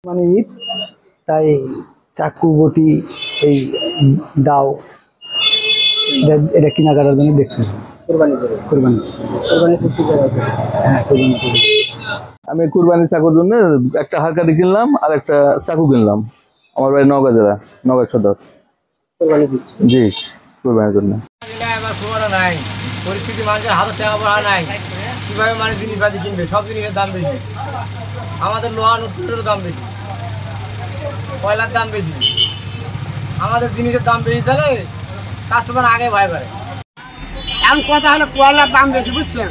মানে ঈদ তাই চাকু বটি এই দাও এটা কেনাকাটার জন্য দেখছি। আমি কুরবানি চাকুর জন্য একটা হারকাটি কিনলাম আর একটা চাকু কিনলাম। আমার বাড়ি নওগাঁ জেলা, নওগাঁ সদর। জি, কুরবানির জন্য। নাই পরিস্থিতি, মানুষের হাতে টাকা পড়া নাই, কিভাবে মানুষ জিনিসপাতি কিনবে? সব জিনিসের দাম বেশি, আমাদের লোহা নতুনের দাম বেশি, কয়লার দাম বেশি, আমাদের জিনিসের দাম বেশি তাহলে কাস্টমার আগে ভয় করে। এখন কথা হলো কয়লার দাম বেশি, বুঝছেন?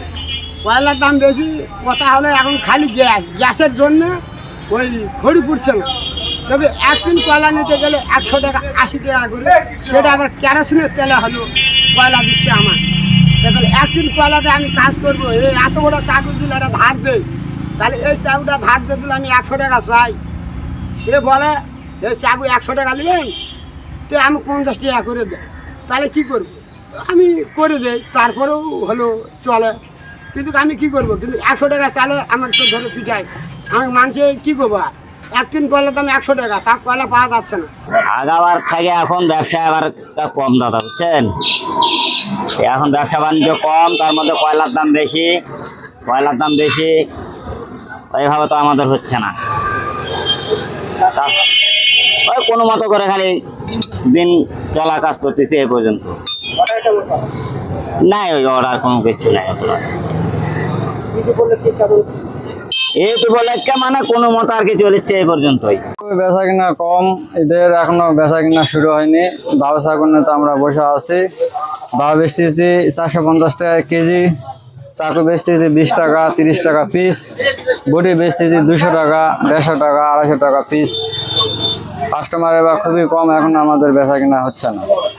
কয়লার দাম বেশি, কথা হলো এখন খালি গ্যাসের জন্য ওই খড়ি পুড়ছে না। তবে 1 দিন কয়লা নিতে গেলে 100 টাকা 80 টাকা করে, সেটা আবার কেরোসিনের তেলে হলো কয়লা দিচ্ছে আমার। তাহলে 1 দিন কয়লাতে আমি কাজ করবো, এই এত বড় চাকু দিলে একটা ভাত দেয়, তাহলে এই চাকুটা ভাত দিয়ে দিলে আমি 100 টাকা চাই। সে বলে এই চাকু 100 টাকা নেবেন, তো আমি 50 টাকা করে দেয়। তাহলে কী করবো? আমি করে দেই, তারপরেও হলো চলে। কিন্তু আমি কি করব? কিন্তু 100 টাকা চালে আমার তো ধরে পিটাই। আমি মানুষে কী করবো? আর 1 দিন কয়লা দাম 100 টাকা, তার কয়লা পাওয়া যাচ্ছে না। আগাবার থেকে এখন ব্যবসা আবার কম, দাদা বুঝছেন? এখন ব্যবসা বাণিজ্য কম, তার মধ্যে কয়লার দাম বেশি, এইভাবে তো আমাদের হচ্ছে না। ওই কোনো মতো করে খালি দিন চলা কাজ করতেছি এই পর্যন্ত। নাই ওই অর্ডার কোনো কিছু নাই। এই তো বলে মানে কোনো মতো আর কি চলেছে এই পর্যন্তই। বেচা কিনা কম, এদের এখনো বেচা কিনা শুরু হয়নি। ব্যবসা করলে তো আমরা বসে আছি। দাও বেচতেছি 450 টাকা কেজি, চাকু বেচতেছি 20 টাকা 30 টাকা পিস, বটি বেচতেছি 200 টাকা 150 টাকা 250 টাকা পিস। কাস্টমার এবার খুবই কম, এখন আমাদের বেচা কিনা হচ্ছে না।